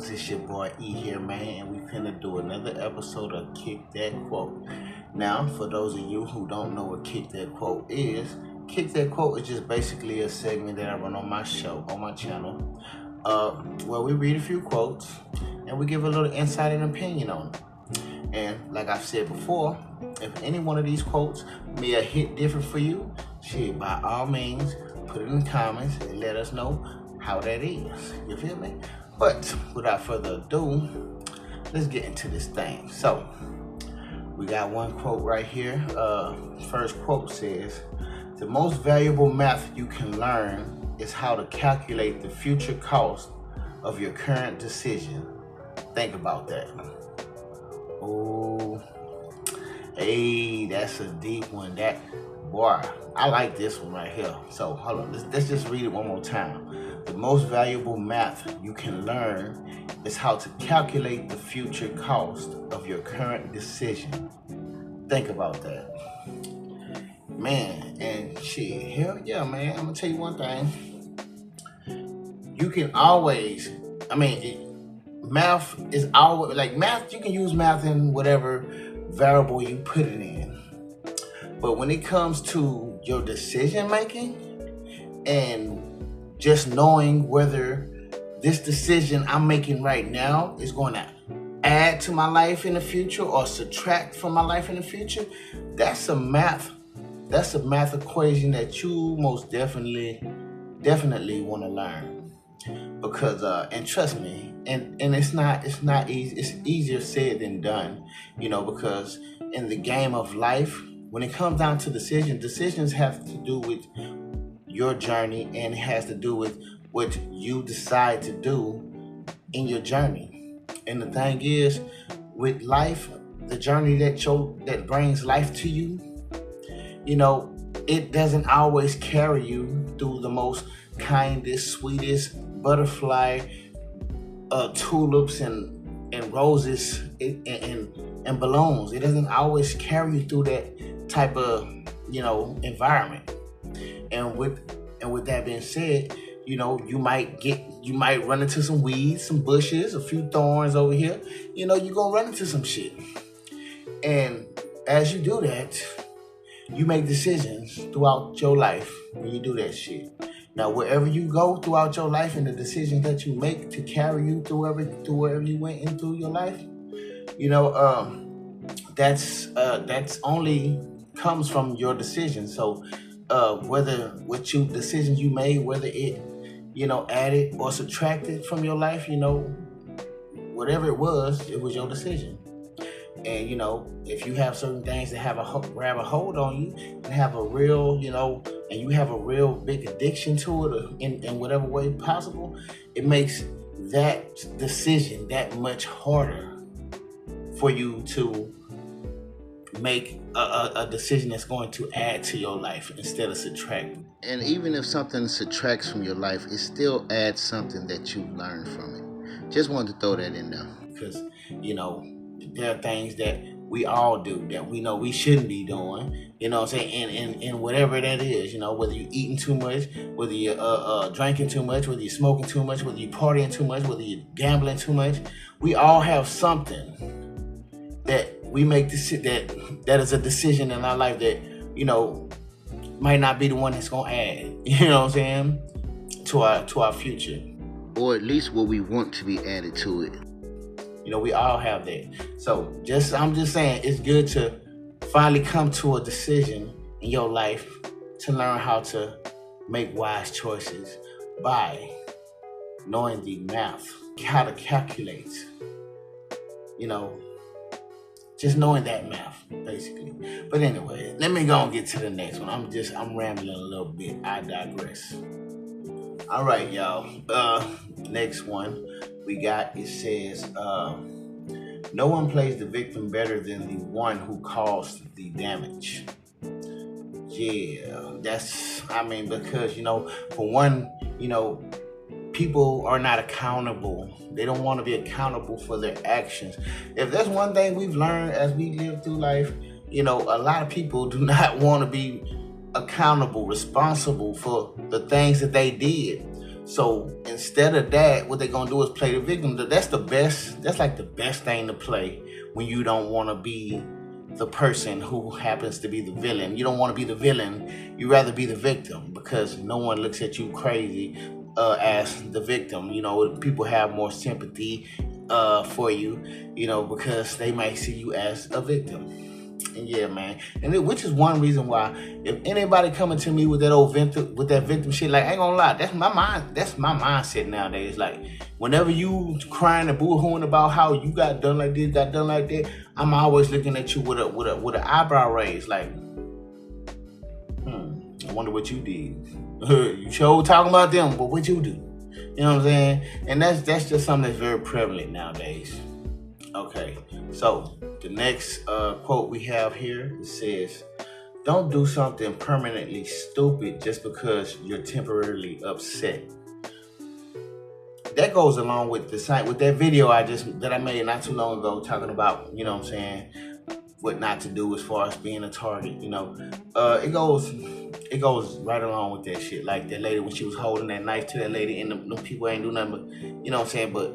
folks, it's your boy E here, man, and we finna do another episode of Kick That Quote. Now, for those of you who don't know what Kick That Quote is just basically a segment that I run on my show, on my channel, where we read a few quotes and we give a little insight and opinion on them. And like I've said before, if any one of these quotes may have hit different for you, shit, by all means, put it in the comments and let us know how that is. You feel me? But without further ado, let's get into this thing. So, we got one quote right here. First quote says, "The most valuable math you can learn is how to calculate the future cost of your current decision." Think about that. Oh, hey, that's a deep one. That, boy, I like this one right here. So hold on, let's just read it one more time. The most valuable math you can learn is how to calculate the future cost of your current decision. Think about that, man. And shit, hell yeah, man. I'm gonna tell you one thing. You can always, math is always, like math, you can use math in whatever variable you put it in. But when it comes to your decision making and just knowing whether this decision I'm making right now is going to add to my life in the future or subtract from my life in the future, that's a math equation that you most definitely want to learn. Because and trust me, and it's not easy. It's easier said than done, because in the game of life, when it comes down to decisions have to do with your journey, and it has to do with what you decide to do in your journey. And the thing is, with life, the journey that brings life to you, it doesn't always carry you through the most kindest, sweetest butterfly, tulips and roses and balloons. It doesn't always carry you through that type of environment. And with that being said, you might run into some weeds, some bushes, a few thorns over here. You're gonna run into some shit. And as you do that, you make decisions throughout your life when you do that shit. Now, wherever you go throughout your life and the decisions that you make to carry you through wherever you went into your life, that's only comes from your decisions. So whether decisions you made, whether it added or subtracted from your life, whatever it was your decision. And if you have certain things that grab a hold on you and have a real and you have a real big addiction to it in whatever way possible, it makes that decision that much harder for you to make a decision that's going to add to your life instead of subtract. And even if something subtracts from your life, it still adds something that you learn from it. Just wanted to throw that in there because, there are things that we all do that we know we shouldn't be doing, and whatever that is, whether you're eating too much, whether you're drinking too much, whether you're smoking too much, whether you're partying too much, whether you're gambling too much, we all have something that we make that is a decision in our life that, might not be the one that's gonna add, to our future. Or at least what we want to be added to it. We all have that. So I'm just saying, it's good to finally come to a decision in your life to learn how to make wise choices by knowing the math, how to calculate, just knowing that math, basically. But anyway, let me go and get to the next one. I'm rambling a little bit. I digress. All right, y'all. Next one we got, it says, "No one plays the victim better than the one who caused the damage." Yeah, because, for one, people are not accountable. They don't want to be accountable for their actions. If there's one thing we've learned as we live through life, a lot of people do not want to be accountable, responsible for the things that they did. So instead of that, what they're gonna do is play the victim. That's like the best thing to play when you don't want to be the person who happens to be the villain. You don't want to be the villain. You rather be the victim, because no one looks at you crazy as the victim. People have more sympathy for you, because they might see you as a victim. And yeah, man, which is one reason why, if anybody coming to me with that victim shit, like, I ain't gonna lie, that's my mindset nowadays. Like, whenever you crying and boo-hooing about how you got done like this, got done like that, I'm always looking at you with an eyebrow raised, like, I wonder what you did. You sure talking about them, but what you do? You know what I'm saying? And that's just something that's very prevalent nowadays. Okay, so the next quote we have here, it says, "Don't do something permanently stupid just because you're temporarily upset." That goes along with that video that I made not too long ago, talking about, what not to do as far as being a target. It goes right along with that shit. Like that lady, when she was holding that knife to that lady, and them people ain't do nothing but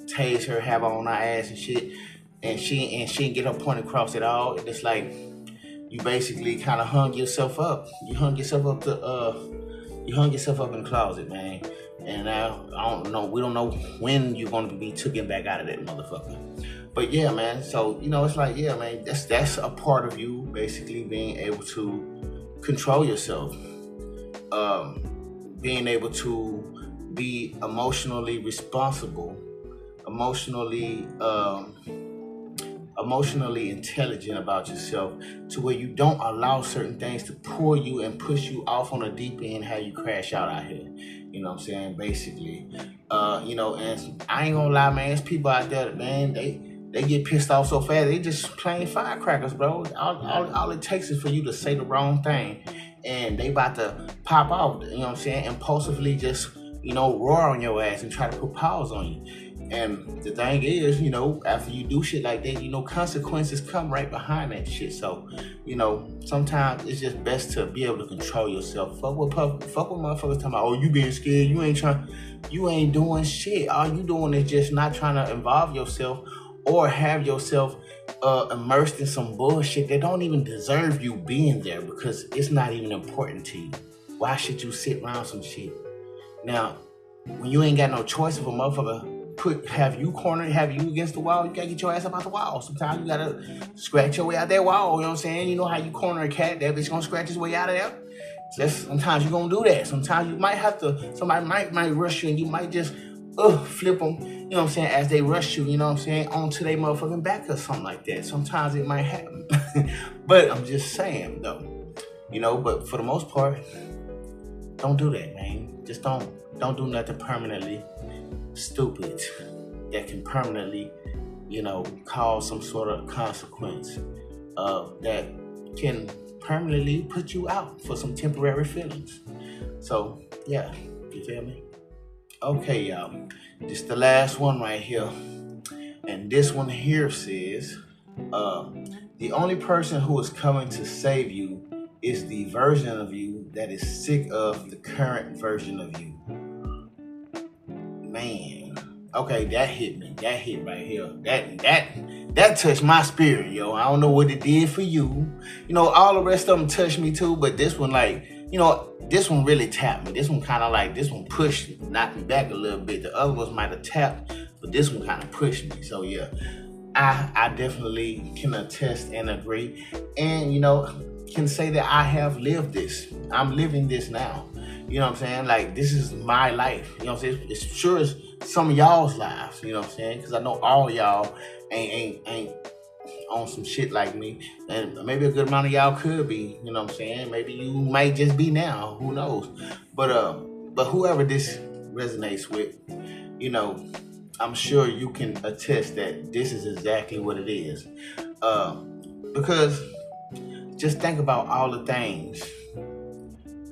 tase her, have her on her ass and shit, and she didn't get her point across at all. It's like you basically kind of hung yourself up. You hung yourself up in the closet, man. And now I don't know. We don't know when you're gonna be taken back out of that motherfucker. But yeah, man. So it's like, yeah, man. That's a part of you basically being able to control yourself, being able to be emotionally responsible, emotionally intelligent about yourself, to where you don't allow certain things to pull you and push you off on a deep end, how you crash out here. You know what I'm saying? Basically, and I ain't gonna lie, man. There's people out there, man, they get pissed off so fast, they just plain firecrackers, bro. All it takes is for you to say the wrong thing, and they about to pop off, you know what I'm saying? Impulsively just, roar on your ass and try to put paws on you. And the thing is, after you do shit like that, consequences come right behind that shit. So, sometimes it's just best to be able to control yourself. Fuck with motherfuckers talking about, oh, you being scared, you ain't doing shit. All you doing is just not trying to involve yourself or have yourself immersed in some bullshit that don't even deserve you being there, because it's not even important to you. Why should you sit around some shit? Now, when you ain't got no choice of a motherfucker have you cornered, have you against the wall, you gotta get your ass up out the wall. Sometimes you gotta scratch your way out that wall, you know what I'm saying? You know how you corner a cat, that bitch gonna scratch his way out of there? Sometimes you're gonna do that. Sometimes you might have to, somebody might rush you, and you might just flip them, you know what I'm saying, as they rush you, you know what I'm saying, onto their motherfucking back or something like that. Sometimes it might happen. But I'm just saying, though, but for the most part, don't do that, man. Just don't do nothing permanently stupid that can permanently, cause some sort of consequence that can permanently put you out for some temporary feelings. So yeah, you feel me? Okay, y'all, this the last one right here, and this one here says, the only person who is coming to save you is the version of you that is sick of the current version of you. Man, okay, that hit me. That hit right here. That touched my spirit, yo. I don't know what it did for you. All the rest of them touched me too, but this one, like, this one really tapped me. This one kind of like, this one pushed, knocked me back a little bit. The other ones might have tapped, but this one kind of pushed me. So yeah, I definitely can attest and agree, and can say that I have lived this. I'm living this now. You know what I'm saying? Like, this is my life. You know what I'm saying? It's sure as some of y'all's lives. You know what I'm saying? Because I know all y'all ain't on some shit like me. And maybe a good amount of y'all could be. You know what I'm saying? Maybe you might just be now. Who knows? But whoever this resonates with, I'm sure you can attest that this is exactly what it is. Because just think about all the things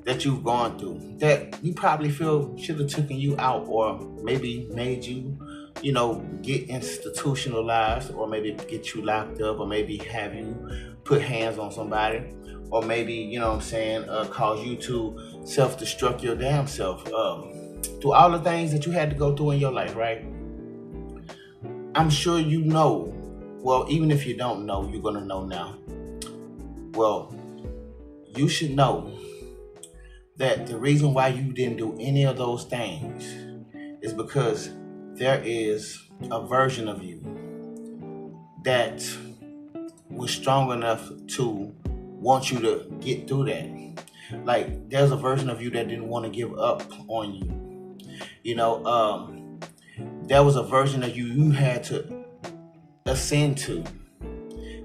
that you've gone through that you probably feel should have taken you out, or maybe made you, get institutionalized, or maybe get you locked up, or maybe have you put hands on somebody, or maybe, cause you to self-destruct your damn self. through all the things that you had to go through in your life, right? I'm sure you know. Well, even if you don't know, you're gonna know now. Well, you should know that the reason why you didn't do any of those things is because there is a version of you that was strong enough to want you to get through that. Like, there's a version of you that didn't want to give up on you. You know, there was a version of you had to ascend to,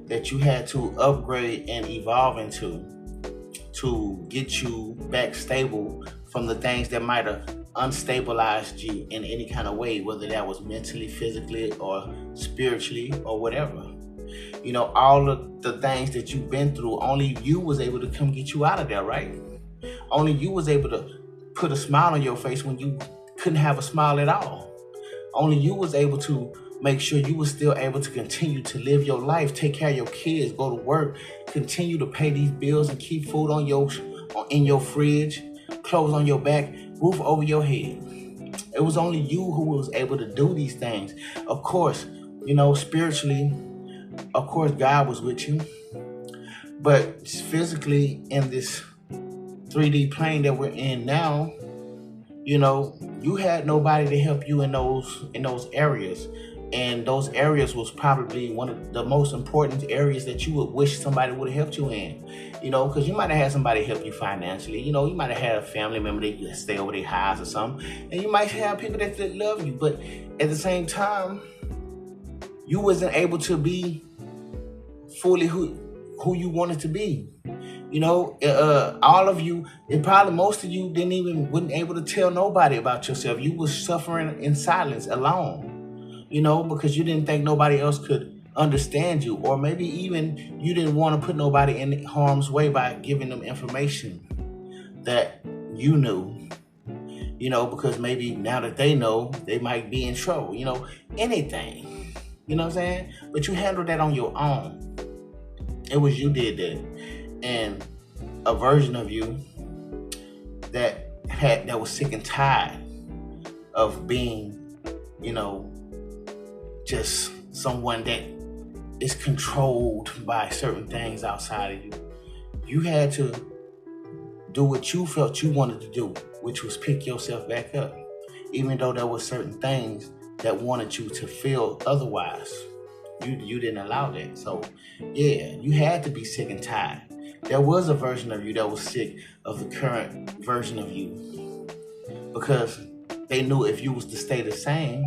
that you had to upgrade and evolve into to get you back stable from the things that might have unstabilized you in any kind of way, whether that was mentally, physically, or spiritually, or whatever. You know, all of the things that you've been through, only you was able to come get you out of there, right? Only you was able to put a smile on your face when you couldn't have a smile at all. Only you was able to make sure you was still able to continue to live your life, take care of your kids, go to work, continue to pay these bills and keep food in your fridge, clothes on your back, roof over your head. It was only you who was able to do these things. Of course, you know, spiritually, of course, God was with you, but physically in this 3D plane that we're in now, you know, you had nobody to help you in those areas. And those areas was probably one of the most important areas that you would wish somebody would have helped you in. You know, because you might have had somebody help you financially. You know, you might have had a family member that you stay over their house or something. And you might have people that love you. But at the same time, you wasn't able to be fully who you wanted to be. You know, all of you, and probably most of you wasn't able to tell nobody about yourself. You was suffering in silence, alone, you know, because you didn't think nobody else could understand you, or maybe even you didn't want to put nobody in harm's way by giving them information that you knew, you know, because maybe now that they know, they might be in trouble, you know, anything, you know what I'm saying? But you handled that on your own. It was you did that. And a version of you that was sick and tired of being, you know, just someone that is controlled by certain things outside of you. You had to do what you felt you wanted to do, which was pick yourself back up, even though there were certain things that wanted you to feel otherwise. You didn't allow that. So yeah, you had to be sick and tired. There was a version of you that was sick of the current version of you, because they knew if you was to stay the same,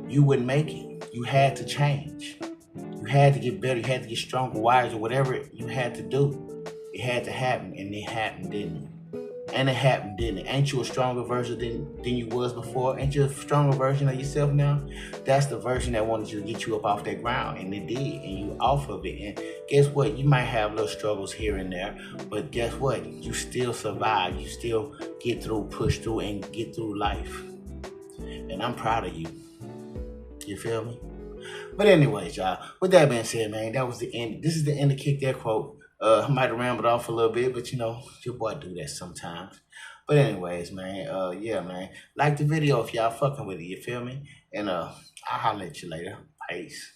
you wouldn't make it. You had to change. You had to get better. You had to get stronger, wiser, whatever you had to do. It had to happen, and it happened, didn't it? And it happened, didn't it? Ain't you a stronger version than you was before? Ain't you a stronger version of yourself now? That's the version that wanted you to get you up off that ground, and it did, and you off of it. And guess what? You might have little struggles here and there, but guess what? You still survive. You still get through, push through, and get through life. And I'm proud of you. You feel me? But anyways, y'all, with that being said, man, that was the end. This is the end of Kick That Quote. I might have rambled off a little bit, but you know, your boy do that sometimes. But anyways, man, yeah, man. Like the video if y'all fucking with it, you feel me? And I'll holler at you later. Peace.